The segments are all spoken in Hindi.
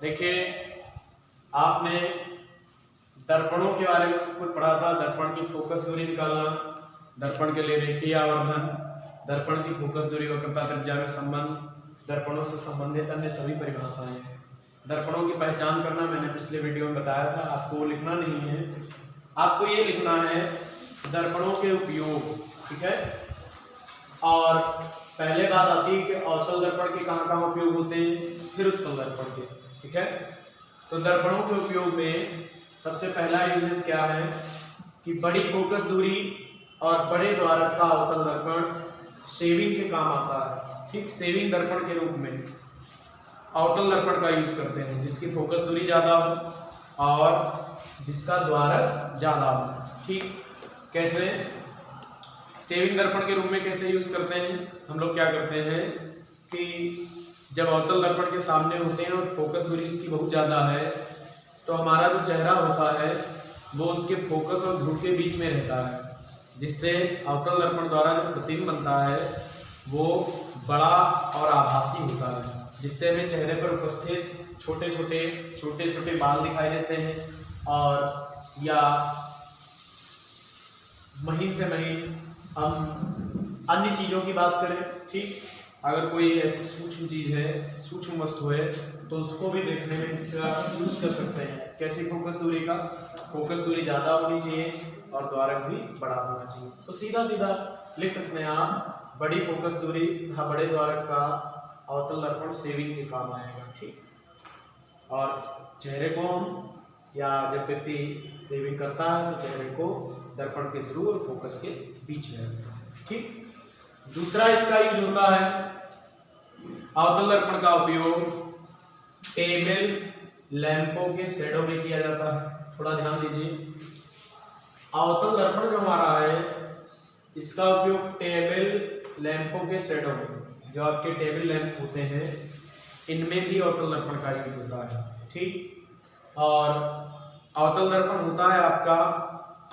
देखिए, आपने दर्पणों के बारे में सब कुछ पढ़ा था। दर्पण की फोकस दूरी निकालना, दर्पण के लिए रेखीय आवर्धन, दर्पण की फोकस दूरी वक्रता त्रिज्या में संबंध, दर्पणों से संबंधित अन्य सभी परिभाषाएं। दर्पणों की पहचान करना मैंने पिछले वीडियो में बताया था, आपको लिखना नहीं है, आपको ये लिखना है दर्पणों के उपयोग, ठीक है। और पहले बात आती है कि अवतल दर्पण के कहाँ कहाँ उपयोग होते हैं, फिर उत्तल दर्पण के, ठीक है। तो दर्पणों के उपयोग में सबसे पहला यूजेस क्या है कि बड़ी फोकस दूरी और बड़े द्वारक का अवतल दर्पण शेविंग के काम आता है, ठीक। शेविंग दर्पण के रूप में अवतल दर्पण का यूज करते हैं, जिसकी फोकस दूरी ज्यादा हो और जिसका द्वारक ज्यादा हो, ठीक। कैसे शेविंग दर्पण के रूप में कैसे यूज करते हैं, हम लोग क्या करते हैं कि जब अवतल दर्पण के सामने होते हैं और फोकस दूरी इसकी बहुत ज़्यादा है, तो हमारा जो चेहरा होता है वो उसके फोकस और ध्रुव के बीच में रहता है, जिससे अवतल दर्पण द्वारा जो प्रतिबिंब बनता है वो बड़ा और आभासी होता है, जिससे हमें चेहरे पर उपस्थित छोटे छोटे बाल दिखाई देते हैं, और या महीन से महीन हम अन्य चीज़ों की बात करें, ठीक। अगर कोई ऐसी सूक्ष्म चीज है, सूक्ष्म वस्तु है, तो उसको भी देखने में इसका यूज कर सकते हैं। कैसी फोकस दूरी का, फोकस दूरी ज्यादा होनी चाहिए और द्वारक भी बड़ा होना चाहिए। तो सीधा सीधा लिख सकते हैं आप, बड़ी फोकस दूरी तथा बड़े द्वारक का अवतल दर्पण शेविंग के काम आएगा, ठीक। और चेहरे को या जब व्यक्ति शेविंग करता है तो चेहरे को दर्पण के ध्रुव और फोकस के बीच में रखता है, ठीक। दूसरा इसका यूज होता है, अवतल दर्पण का उपयोग टेबल लैंपों के शेडो में किया जाता है। थोड़ा ध्यान दीजिए, अवतल दर्पण जो हमारा है इसका उपयोग टेबल लैंपों के शेडो में, जो आपके टेबल लैंप होते हैं इनमें भी अवतल दर्पण का यूज होता है, ठीक। और अवतल दर्पण होता है आपका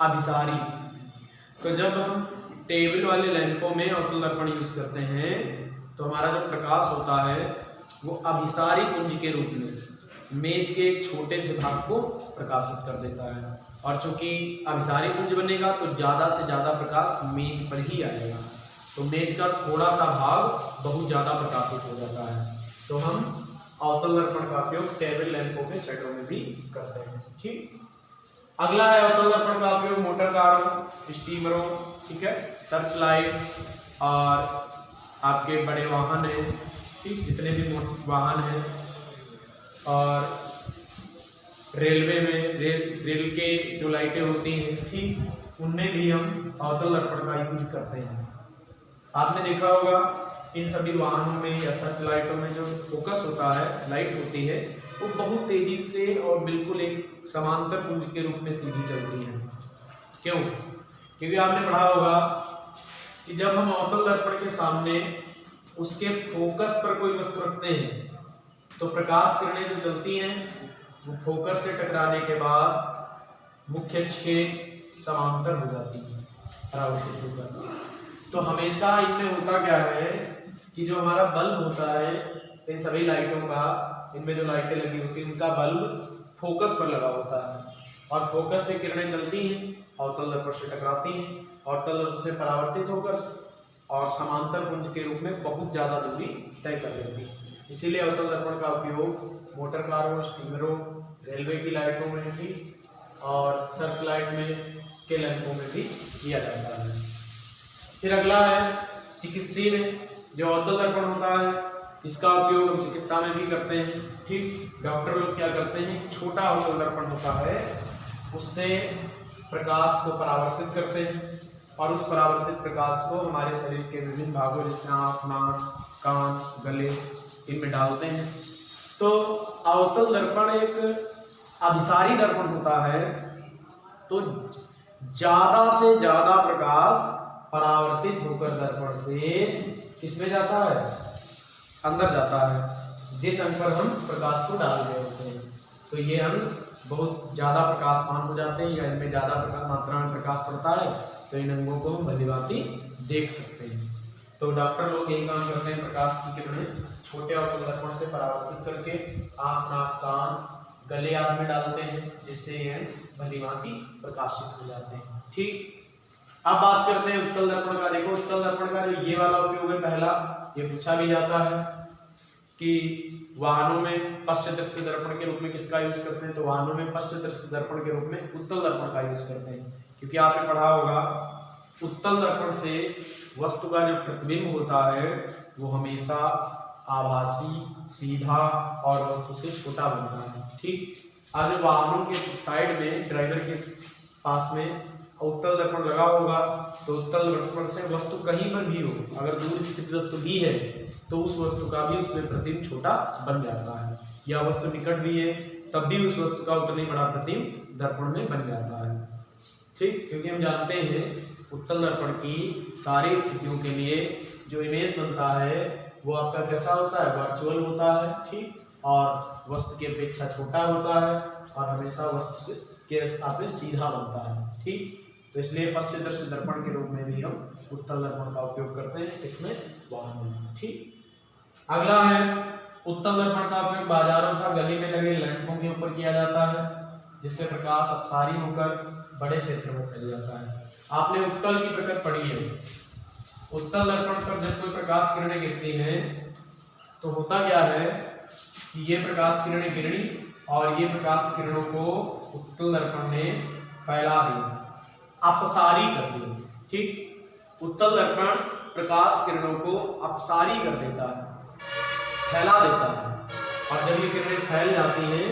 अभिसारी। तो जब हम टेबल वाले लैंपों में अवतल दर्पण यूज करते हैं तो हमारा जो प्रकाश होता है वो अभिसारी पुंज के रूप में मेज के एक छोटे से भाग को प्रकाशित कर देता है, और चूंकि अभिसारी पुंज बनेगा तो ज़्यादा से ज़्यादा प्रकाश मेज पर ही आएगा, तो मेज का थोड़ा सा भाग बहुत ज़्यादा प्रकाशित हो जाता है। तो हम अवतल दर्पण का उपयोग टेबल लैंपों के शेडो में भी करते हैं, ठीक। अगला है अवतल दर्पण का उपयोग मोटर कारों, स्टीमरों, ठीक है, सर्च लाइट और आपके बड़े वाहन हैं, ठीक, जितने भी वाहन हैं, और रेलवे में रेल के जो लाइटें होती हैं, ठीक, उनमें भी हम अवतल दर्पण का यूज करते हैं। आपने देखा होगा इन सभी वाहनों में या सर्च लाइटों में जो फोकस होता है, लाइट होती है, वो बहुत तेजी से और बिल्कुल एक समांतर पुंज के रूप में सीधी चलती है। क्यों? क्योंकि आपने पढ़ा होगा कि जब हम अवतल दर्पण के सामने उसके फोकस पर कोई वस्तु रखते हैं तो प्रकाश किरणें जो चलती हैं वो फोकस से टकराने के बाद मुख्य अक्ष के समांतर हो जाती है, परावर्तित होकर। तो हमेशा इनमें होता क्या है कि जो हमारा बल्ब होता है, इन सभी लाइटों का, इनमें जो लाइटें लगी होती हैं उनका बल्ब फोकस पर लगा होता है, और फोकस से किरणें चलती हैं, अवतल दर्पण से टकराती हैं, अवतल दर्पण से परावर्तित होकर और समांतर पुंज के रूप में बहुत ज्यादा दूरी तय कर लेती है। इसीलिए अवतल दर्पण का उपयोग मोटर कारों, स्टीमरों, रेलवे की लाइटों में भी और सर्च लाइट में के लैंपों में भी किया जाता है। फिर अगला है चिकित्सीय में जो अवतल दर्पण होता है, इसका उपयोग हम चिकित्सा में भी करते हैं, ठीक। डॉक्टर लोग क्या करते हैं, छोटा अवतल दर्पण होता है उससे प्रकाश को परावर्तित करते हैं, और उस परावर्तित प्रकाश को हमारे शरीर के विभिन्न भागों जैसे आँख, नाक, कान, गले, इनमें डालते हैं। तो अवतल दर्पण एक अभिसारी दर्पण होता है, तो ज्यादा से ज्यादा प्रकाश परावर्तित होकर दर्पण से किसमें जाता है, अंदर जाता है, जिस अंग पर हम प्रकाश को डाल रहे होते हैं। तो ये अंग बहुत ज्यादा प्रकाशमान हो जाते हैं या इनमें ज्यादा मात्रा में प्रकाश पड़ता है, तो इन अंगों को भली भांति देख सकते हैं। तो डॉक्टर लोग यही काम करते हैं, प्रकाश की किरणें छोटे अवतल दर्पण से परावर्तित करके आँख, नाक, कान, गले आदि में डालते हैं, जिससे ये भलीभांति प्रकाशित हो जाते हैं। ठीक, अब बात करते हैं उत्तल दर्पण का। देखो उत्तल दर्पण का जो ये वाला उपयोग है, पहला ये पूछा भी जाता है कि वाहनों में पश्च दृश्य दर्पण के रूप में किसका यूज करते हैं, तो वाहनों में पश्च दृश्य दर्पण के रूप में उत्तल दर्पण का यूज करते हैं, क्योंकि आपने पढ़ा होगा उत्तल दर्पण से वस्तु का जो प्रतिबिंब होता है वो हमेशा आभासी, सीधा और वस्तु से छोटा बनता है। ठीक, आज वाहनों के साइड में ड्राइवर के पास में उत्तल दर्पण लगा होगा, तो उत्तल दर्पण से वस्तु कहीं पर भी हो, अगर दूर स्थित वस्तु भी है तो उस वस्तु का भी उसमें प्रतिबिंब छोटा बन जाता है, या वस्तु निकट भी है तब भी उस वस्तु का उतना ही बड़ा प्रतिबिंब दर्पण में बन जाता है। ठीक, क्योंकि हम जानते हैं उत्तल दर्पण की सारी स्थितियों के लिए जो इमेज बनता है वो आपका कैसा होता है, वर्चुअल होता है। ठीक, और वस्तु की अपेक्षा छोटा होता है और हमेशा वस्तु से के आप में सीधा बनता है। ठीक, तो इसलिए पश्च दृश्य दर्पण के रूप में भी हम उत्तल दर्पण का उपयोग करते हैं, इसमें वाहन में। ठीक, अगला है उत्तल दर्पण का उपयोग बाजारों तथा गली में लगे लैंपों के ऊपर किया जाता है, जिससे प्रकाश अपसारी होकर बड़े क्षेत्र में फैल जाता है। आपने उत्तल की प्रकृति पढ़ी है। उत्तल दर्पण पर जब कोई प्रकाश किरणें गिरती हैं तो होता क्या है कि ये प्रकाश किरणें गिरी और ये प्रकाश किरणों को उत्तल दर्पण ने फैला दी, अपसारी कर दी। ठीक, उत्तल दर्पण प्रकाश किरणों को अपसारी कर देता है, फैला देता है, और जब ये किरणें फैल जाती हैं,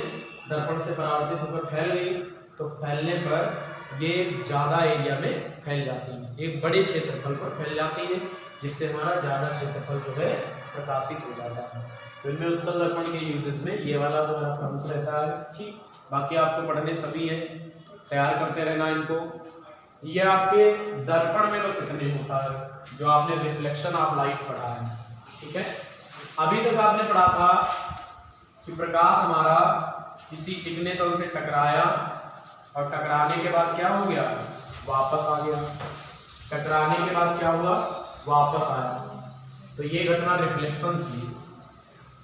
दर्पण से परावर्तित होकर फैल गई, तो फैलने पर ये ज़्यादा एरिया में फैल जाती है, एक बड़े क्षेत्रफल पर फैल जाती है, जिससे हमारा ज़्यादा क्षेत्रफल जो है प्रकाशित हो जाता है। तो इनमें उत्तल दर्पण के यूजेस में ये वाला तो प्रमुख रहता है। ठीक, बाकी आपको पढ़ने सभी है, तैयार करते रहना इनको। ये आपके दर्पण में बस इतने होता है जो आपने रिफ्लेक्शन ऑफ लाइट पढ़ा है। ठीक है, अभी तक आपने पढ़ा था कि प्रकाश हमारा किसी चिकने तल से टकराया और टकराने के बाद क्या हो गया, वापस आ गया, टकराने के बाद क्या हुआ, वापस आया, तो ये घटना रिफ्लेक्शन थी।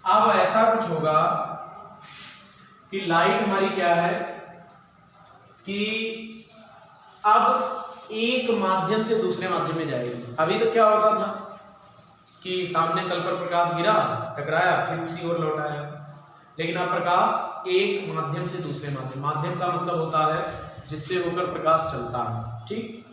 अब ऐसा कुछ होगा कि लाइट हमारी क्या है कि अब एक माध्यम से दूसरे माध्यम में जाएगी। अभी तो क्या होता था कि सामने तल पर प्रकाश गिरा, टकराया, फिर उसी ओर लौट आया, लेकिन अब प्रकाश एक माध्यम से दूसरे माध्यम, माध्यम का मतलब होता है जिससे होकर प्रकाश चलता है। ठीक,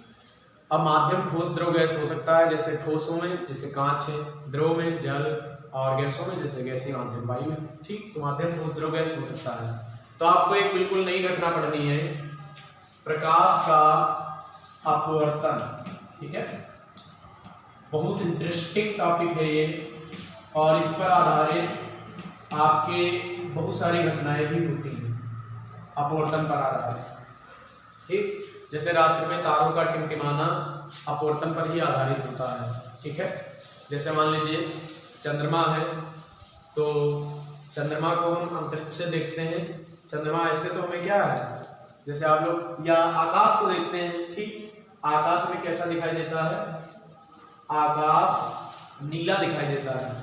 अब माध्यम ठोस द्रव गैस हो सकता है, जैसे ठोसों में जैसे कांच है, द्रव में जल, और गैसों में जैसे गैसीय माध्यम वायु है। ठीक, तो माध्यम ठोस द्रव गैस हो सकता है। तो आपको एक बिल्कुल नई घटना पढ़नी है, प्रकाश का अपवर्तन। ठीक है, बहुत इंटरेस्टिंग टॉपिक है ये, और इस पर आधारित आपके बहुत सारी घटनाएं भी होती हैं अपवर्तन पर आधारित। ठीक, जैसे रात्रि में तारों का टिमटिमाना अपवर्तन पर ही आधारित होता है। ठीक है, जैसे मान लीजिए चंद्रमा है, तो चंद्रमा को हम अंतरिक्ष से देखते हैं। चंद्रमा ऐसे तो हमें क्या है, जैसे आप लोग या आकाश को देखते हैं। ठीक, आकाश में कैसा दिखाई देता है, आकाश नीला दिखाई देता है,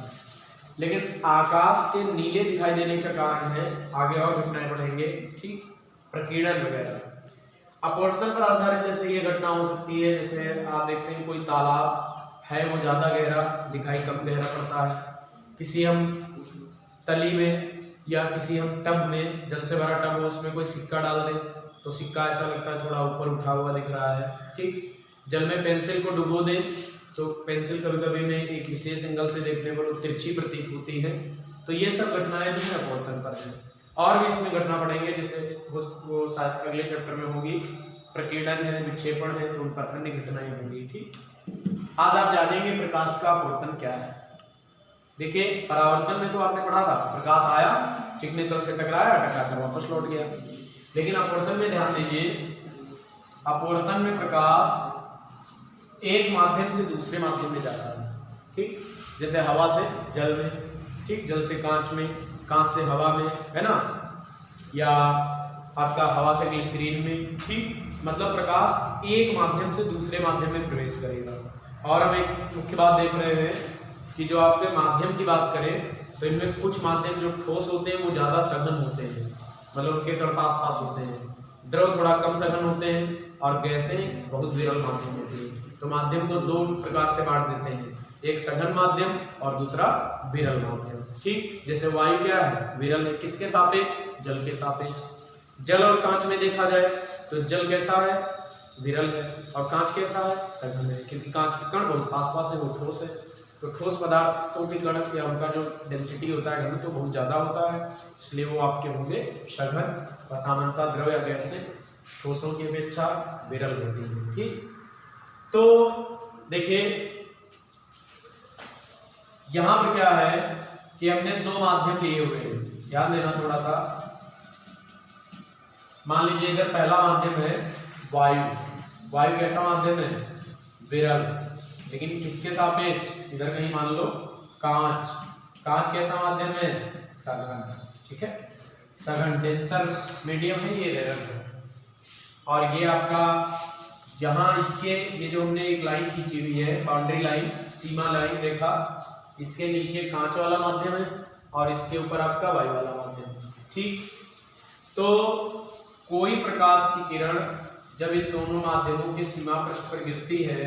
लेकिन आकाश के नीले दिखाई देने का कारण है, आगे और घटनाएं पढ़ेंगे। ठीक, प्रकीर्णन वगैरह अपवर्तन पर आधारित जैसे ये घटना हो सकती है। जैसे आप देखते हैं कोई तालाब है, वो ज़्यादा गहरा दिखाई कम गहरा पड़ता है, किसी हम तली में या किसी हम टब में, जल से भरा टब हो, उसमें कोई सिक्का डाल दें तो सिक्का ऐसा लगता है थोड़ा ऊपर उठा हुआ दिख रहा है। ठीक, जल में पेंसिल को डुबो दें तो पेंसिल कभी कभी में एक विशेष एंगल से देखने को तिरछी प्रतीत होती है। तो ये सब घटनाएं जो है अपवर्तन पर है। और भी इसमें घटना पढ़ेंगे, जैसे वो शायद अगले चैप्टर में होगी, प्रकीर्णन है, विक्षेपण है, तो उन पर अन्य घटनाएं होंगी। ठीक, आज आप जानेंगे प्रकाश का अपवर्तन क्या है। देखिए, परावर्तन में तो आपने पढ़ा था, प्रकाश आया, चिकने तल से टकराया, टकराकर वापस लौट गया। लेकिन अपवर्तन में ध्यान दीजिए, अपवर्तन में प्रकाश एक माध्यम से दूसरे माध्यम में जाता है। ठीक, जैसे हवा से जल में, ठीक, जल से कांच में, कांच से हवा में, है ना, या आपका हवा से ग्लिसरीन में। ठीक, मतलब प्रकाश एक माध्यम से दूसरे माध्यम में प्रवेश करेगा। और हम एक मुख्य बात देख रहे हैं कि जो आपके माध्यम की बात करें तो इनमें कुछ माध्यम जो ठोस होते हैं वो ज़्यादा सघन होते हैं, मतलब उनके कण पास पास होते हैं। द्रव थोड़ा कम सघन होते हैं और गैसें बहुत विरल माध्यम होती है। तो माध्यम को दो प्रकार से बांट देते हैं, एक सघन माध्यम और दूसरा विरल माध्यम। ठीक, जैसे वायु क्या है, विरल है, किसके सापेक्ष, जल के सापेक्ष। जल और कांच में देखा जाए तो जल कैसा है, विरल है, और कांच कैसा है, सघन है, क्योंकि कांच के कण बहुत आसपास है, वो ठोस है। तो ठोस पदार्थों के कण या उनका जो डेंसिटी होता है घनत्व तो बहुत ज़्यादा होता है, इसलिए वो आपके होंगे सघन। और सामान्यतः द्रव या गैसें ठोसों की अपेक्षा विरल होती है। ठीक, तो देखिए यहां पर क्या है कि हमने दो माध्यम लिए हुए हैं, ध्यान देना थोड़ा सा। मान लीजिए इधर पहला माध्यम है वायु। वायु कैसा माध्यम है, विरल, लेकिन किसके सापेक्ष, इधर कहीं मान लो कांच। कांच कैसा माध्यम है, सघन। ठीक है, सघन डेंसर मीडियम है, ये रेयर है। और ये आपका यहाँ इसके ये जो हमने एक लाइन खींची हुई है, बाउंड्री लाइन, सीमा लाइन रेखा, इसके नीचे कांच वाला माध्यम है और इसके ऊपर आपका वायु वाला माध्यम है। ठीक, तो कोई प्रकाश की किरण जब इन दोनों माध्यमों की सीमा पृष्ठ पर गिरती है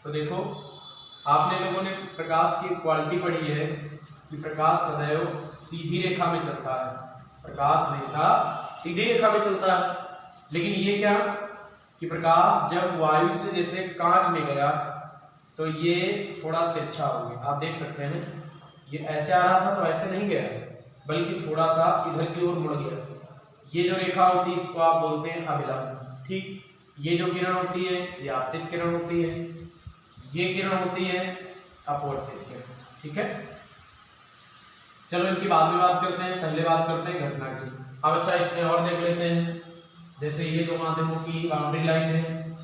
तो देखो, आपने लोगों ने प्रकाश की क्वालिटी पढ़ी है कि प्रकाश सदैव सीधी रेखा में चलता है, प्रकाश हमेशा सीधी रेखा में चलता है। लेकिन ये क्या कि प्रकाश जब वायु से जैसे कांच में गया तो ये थोड़ा तिरछा हो गया, आप देख सकते हैं, ये ऐसे आ रहा था तो ऐसे नहीं गया, बल्कि थोड़ा सा इधर की ओर मुड़ गया। ये जो रेखा होती है इसको आप बोलते हैं अभिलंब। ठीक, ये जो किरण होती है ये आपतित किरण होती है, ये किरण होती है अपवर्तित किरण। ठीक है, चलो इनकी बाद में बात करते हैं, पहले बात करते हैं घटना की। अब अच्छा इसमें और देख लेते हैं, जैसे ये दो माध्यमों की बाउंड्री लाइन है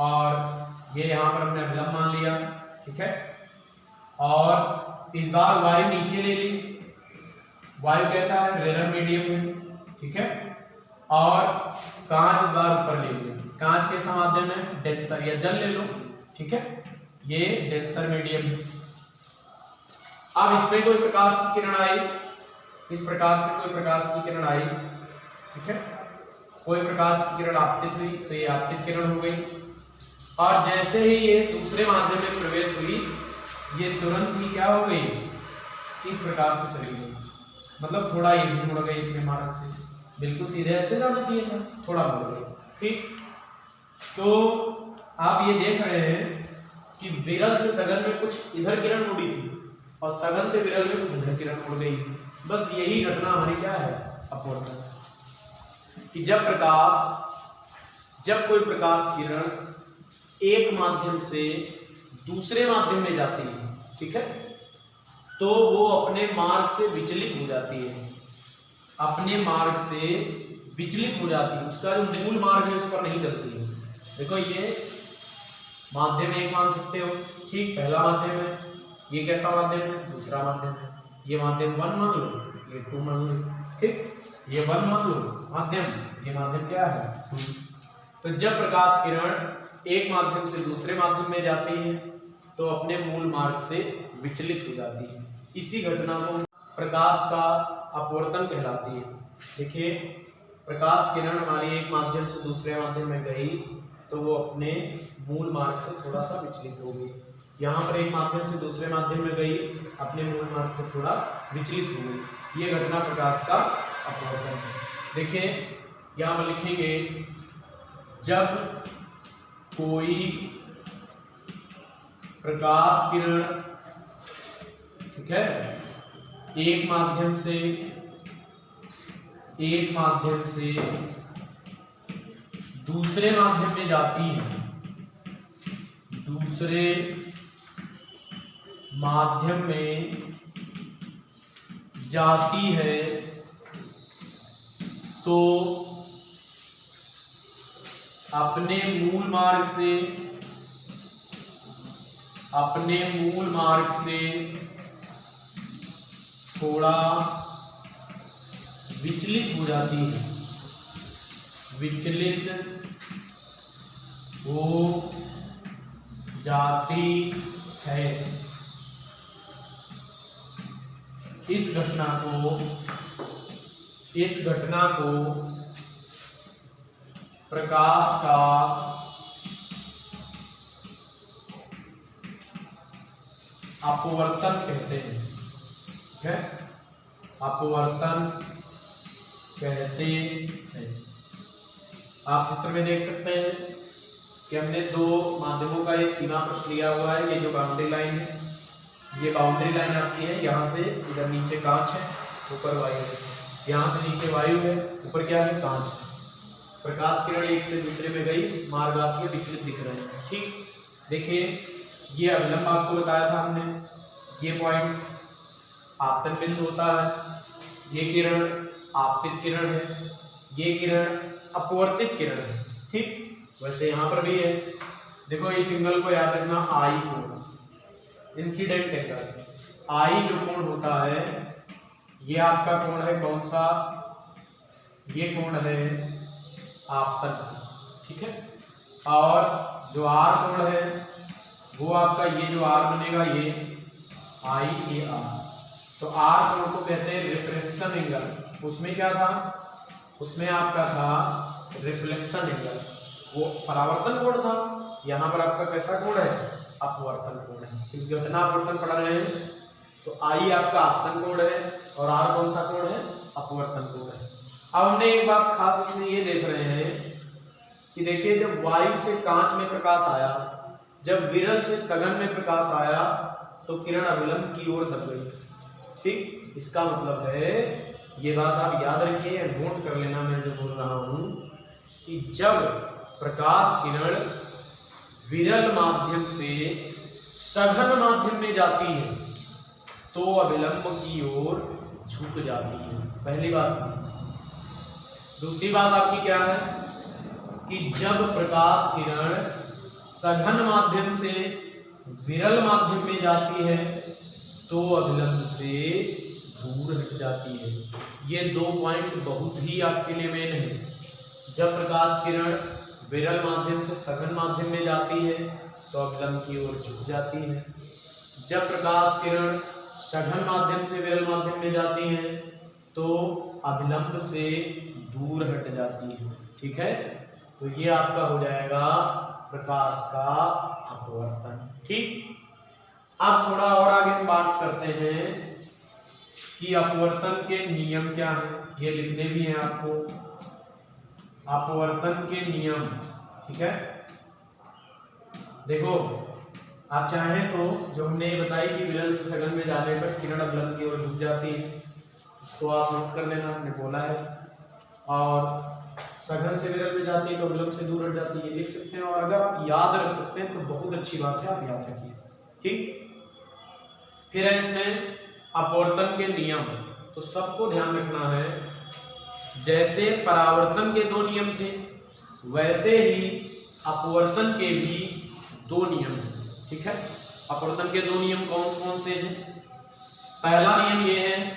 और ये यहाँ पर हमने अभिलंब मान लिया। ठीक है, और इस बार वायु नीचे ले ली, वायु कैसा है, रेयर मीडियम है। ठीक है, और कांच इस बार ऊपर ले लिया, कांच कैसा माध्यम है, डेंसर, या जल ले लो। ठीक है, ये डेंसर मीडियम है। अब इसमें कोई प्रकाश की किरण आई, इस प्रकार से कोई प्रकाश की किरण आई। ठीक है, कोई प्रकाश की किरण आपतित हुई तो ये आपतित किरण हो गई, और जैसे ही ये दूसरे माध्यम में प्रवेश हुई ये तुरंत ही क्या हो गई, इस प्रकार से चली गई, मतलब थोड़ा ये भी मुड़ गई अपने मार्ग से, बिल्कुल सीधे ऐसे जाना चाहिए था, थोड़ा मुड़ गई। ठीक, तो आप ये देख रहे हैं कि विरल से सघन में कुछ इधर किरण मुड़ी थी और सघन से विरल में कुछ इधर किरण मुड़ गई। बस यही घटना हमारी क्या है, अपवर्तन, कि जब कोई प्रकाश किरण एक माध्यम से दूसरे माध्यम में जाती है, ठीक है, तो वो अपने मार्ग से विचलित हो जाती है, अपने मार्ग से विचलित हो जाती है, उसका जो मूल मार्ग है उस पर नहीं चलती है। देखो ये माध्यम एक मान सकते हो, ठीक, पहला माध्यम है, ये कैसा माध्यम है, दूसरा माध्यम है, ये माध्यम 1 मान लो, ये 2 मान लो। ठीक, ये 1 मान लो माध्यम, ये माध्यम क्या है, 2। तो जब प्रकाश किरण एक माध्यम से दूसरे माध्यम में जाती है तो अपने मूल मार्ग से विचलित हो जाती है। इसी घटना को प्रकाश का अपवर्तन कहलाती है। देखिए, प्रकाश किरण हमारी एक माध्यम से दूसरे माध्यम में गई तो वो अपने मूल मार्ग से थोड़ा सा विचलित हो गई। यहाँ पर एक माध्यम से दूसरे माध्यम में गई, अपने मूल मार्ग से थोड़ा विचलित हो गई। ये घटना प्रकाश का अपवर्तन है। देखिए यहाँ पर लिखेंगे, जब कोई प्रकाश किरण, ठीक है, एक माध्यम से दूसरे माध्यम में जाती है, दूसरे माध्यम में जाती है तो अपने मूल मार्ग से थोड़ा विचलित हो जाती है, विचलित हो जाती है। इस घटना को प्रकाश का अपवर्तन कहते हैं। ठीक है, अपवर्तन कहते हैं। आप चित्र में देख सकते हैं कि हमने दो माध्यमों का ये सीमा पृष्ठ लिया हुआ है। ये जो बाउंड्री लाइन है, ये बाउंड्री लाइन आपकी है, यहाँ से इधर नीचे कांच है, ऊपर वायु है, यहाँ से नीचे वायु है, ऊपर क्या है, कांच है। प्रकाश किरण एक से दूसरे में गई, मार्ग आपके विचलित दिख रहे हैं। ठीक, देखिए ये अभिलंब आपको बताया था हमने, ये पॉइंट आपतन बिंदु होता है, ये किरण आपतित किरण है, ये किरण अपवर्तित किरण है। ठीक, वैसे यहाँ पर भी है। देखो इस सिंगल को याद रखना, आई कोण, इंसिडेंट एंगल। आई जो कोण होता है ये आपका कोण है कौन सा, ये कोण है आपतन। ठीक है, और जो आर कोण है वो आपका, ये जो आर बनेगा ये आई ए आर। तो आर कोण को कहते हैं रिफ्लेक्शन एंगल। उसमें क्या था, उसमें आपका था रिफ्लेक्शन एंगल, वो परावर्तन कोण था। यहाँ पर आपका कैसा कोण है, अपवर्तन कोण है। क्योंकि घटना अपवर्तन पढ़ रहे हैं तो आई आपका आपतन कोण है और आर कौन सा कोण है, अपवर्तन कोण है। अब हमने एक बात खास इसमें ये देख रहे हैं कि देखिए जब वायु से कांच में प्रकाश आया, जब विरल से सघन में प्रकाश आया तो किरण अभिलंब की ओर दब गई। ठीक, इसका मतलब है, ये बात आप याद रखिए, नोट कर लेना मैं जो बोल रहा हूं कि जब प्रकाश किरण विरल माध्यम से सघन माध्यम में जाती है तो अभिलंब की ओर झुक जाती है। पहली बात। दूसरी बात आपकी क्या है कि जब प्रकाश किरण सघन माध्यम से विरल माध्यम में जाती है तो अभिलंब से दूर हट जाती है। ये दो पॉइंट बहुत ही आपके लिए मेन है। जब प्रकाश किरण विरल माध्यम से सघन माध्यम में जाती है तो अभिलंब की ओर झुक जाती है। जब प्रकाश किरण सघन माध्यम से विरल माध्यम में जाती है तो अभिलंब से दूर हट जाती है। ठीक है, तो ये आपका हो जाएगा प्रकाश का अपवर्तन। ठीक, अब थोड़ा और आगे बात करते हैं कि अपवर्तन के नियम क्या हैं। ये लिखने भी हैं आपको, अपवर्तन के नियम। ठीक है, देखो आप चाहें तो जो हमने ये बताई कि विरल से सघन में जाने पर किरण अभिलंब की ओर झुक जाती है, इसको आप नोट कर लेना, हमने बोला है। और सघन से विरल में जाती है तो अभिलंब से दूर हट जाती है, लिख सकते हैं। और अगर आप याद रख सकते हैं तो बहुत अच्छी बात है, आप याद रखिए। ठीक, फिर है इसमें अपवर्तन के नियम। तो सबको ध्यान रखना है, जैसे परावर्तन के दो नियम थे वैसे ही अपवर्तन के भी दो नियम हैं। ठीक है, अपवर्तन के दो नियम कौन कौन से हैं। पहला नियम ये है,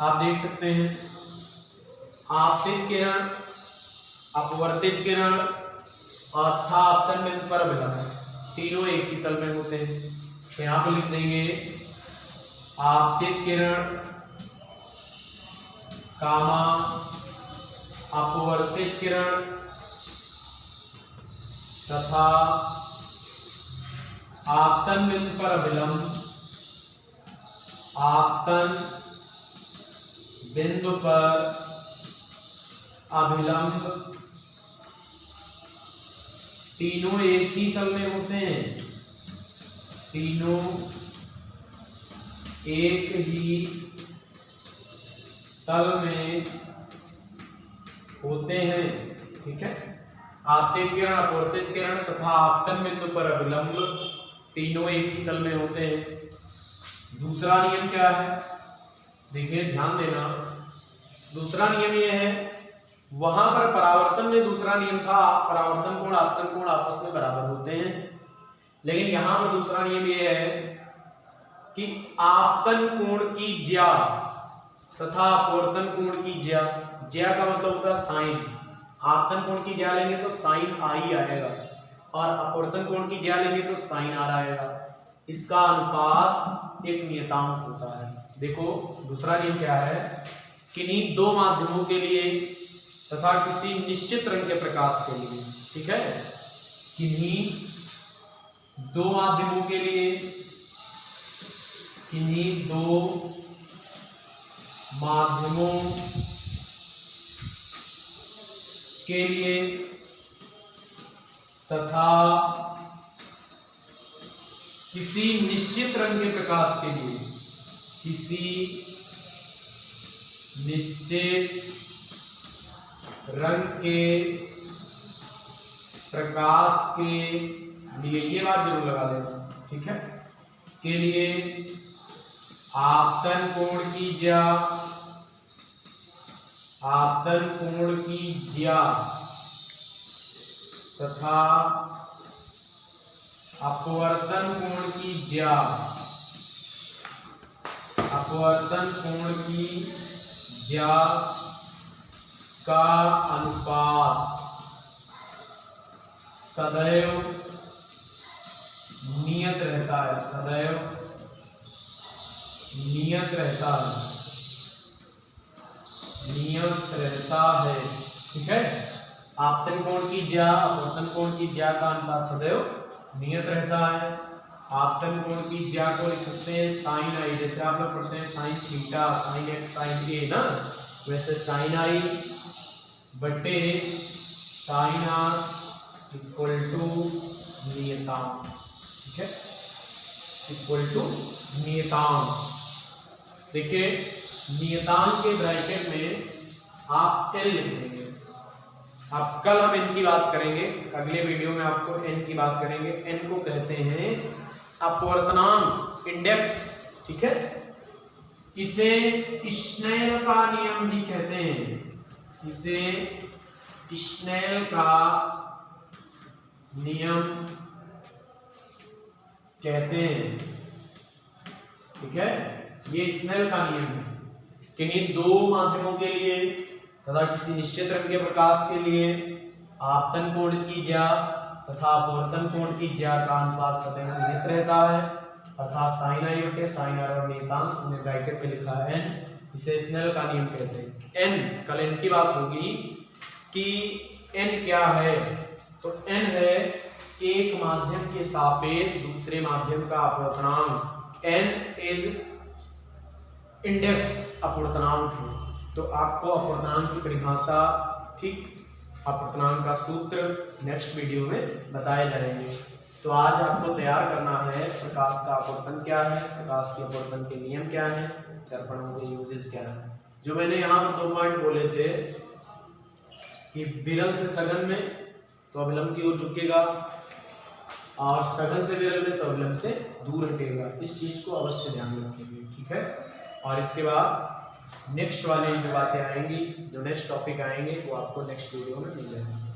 आप देख सकते हैं, आपतित किरण, अपवर्तित किरण और आपतन बिंदु पर अभिलंब तीनों एक ही तल में होते हैं। तो यहां पर लिख देंगे आपतित किरण कामा अपवर्तित किरण तथा आपतन बिंदु पर अभिलंब, आपतन बिंदु पर अभिलंब तीनों एक ही तल में होते हैं, तीनों एक ही तल में होते हैं। ठीक है, आपतित किरण, अपवर्तित किरण तथा आपतन बिंदु पर अभिलंब तीनों एक ही तल में होते हैं। दूसरा नियम क्या है, देखिए ध्यान देना। दूसरा नियम यह है, वहां पर परावर्तन में दूसरा नियम था, परावर्तन कोण आपतन कोण आपस में बराबर होते हैं। लेकिन यहां पर दूसरा नियम यह है कि आपतन कोण की ज्या तथा अपवर्तन कोण की ज्या, ज्या का मतलब होता है साइन। आपतन कोण की ज्या लेंगे तो साइन आई आएगा और अपवर्तन कोण की ज्या लेंगे तो साइन आर आएगा। इसका अनुपात एक नियतांक होता है। देखो दूसरा नियम क्या है, किन्हीं दो माध्यमों के लिए तथा किसी निश्चित रंग के प्रकाश के लिए, ठीक है, किन्हीं दो माध्यमों के लिए, किन्हीं दो माध्यमों के लिए तथा किसी निश्चित रंग के प्रकाश के लिए, किसी निश्चित रंग के प्रकाश के लिए, ये बात जरूर लगा देना, ठीक है, के लिए आपतन कोण की ज्या, आपतन कोण की ज्या तथा अपवर्तन कोण की ज्या, अपवर्तन कोण की ज्या का अनुपात सदैव नियत रहता है, सदैव नियत रहता है, नियत रहता है, ठीक है। आपतन कोण की ज्या, अपवर्तन कोण की ज्या का अनुपात सदैव नियत रहता है। आपतन कोण की ज्या को लिख सकते हैं साइन आई, जैसे आप लोग पढ़ते हैं sine theta, sine x, sine A ना, वैसे साइन आई बटे साइन आर इक्वल टू नियतांक, ठीक है, इक्वल टू नियतांक। देखिए नियतांक के ब्रैकेट में आप एल लिख देंगे। अब कल हम एन की बात करेंगे, अगले वीडियो में आपको एन की बात करेंगे। एन को कहते हैं अपवर्तनांक, इंडेक्स, ठीक है। इसे स्नेल का नियम भी कहते हैं, इसे स्नेल का नियम कहते हैं, ठीक है। ये स्नेल का नियम है, किन्हीं दो माध्यमों के लिए तथा किसी निश्चित रंग के प्रकाश के लिए आपतन कोण की ज्या तथा अपवर्तन कोण की ज्या का अनुपात सदैव नियत रहता है, अर्थात साइन आई बटे साइन आर और नियतांक हमने ब्रैकेट में लिखा है एन, इसे स्नेल का नियम कहते हैं। एन, कल एन की बात होगी कि एन क्या है, तो एन है एक माध्यम के सापेक्ष दूसरे माध्यम का अपवर्तनांक। एन इज इंडेक्स अपवर्तनांक है। तो आपको अपवर्तनांक की परिभाषा, ठीक, अपवर्तनांक का सूत्र नेक्स्ट वीडियो में बताए जाएंगे। तो आज आपको तैयार करना है प्रकाश का अपवर्तन क्या है, प्रकाश के अपवर्तन के नियम क्या है, दर्पणों के यूजेस क्या है। जो मैंने यहाँ पर 2 पॉइंट बोले थे कि विरल से सघन में तो अभिलंब की ओर झुकेगा और सघन से विरल में तो अभिलंब से दूर हटेगा। इस चीज को अवश्य ध्यान रखेंगे, ठीक है। और इसके बाद नेक्स्ट वाले जो बातें आएंगी, जो नेक्स्ट टॉपिक आएंगे वो आपको नेक्स्ट वीडियो में मिल जाएंगे।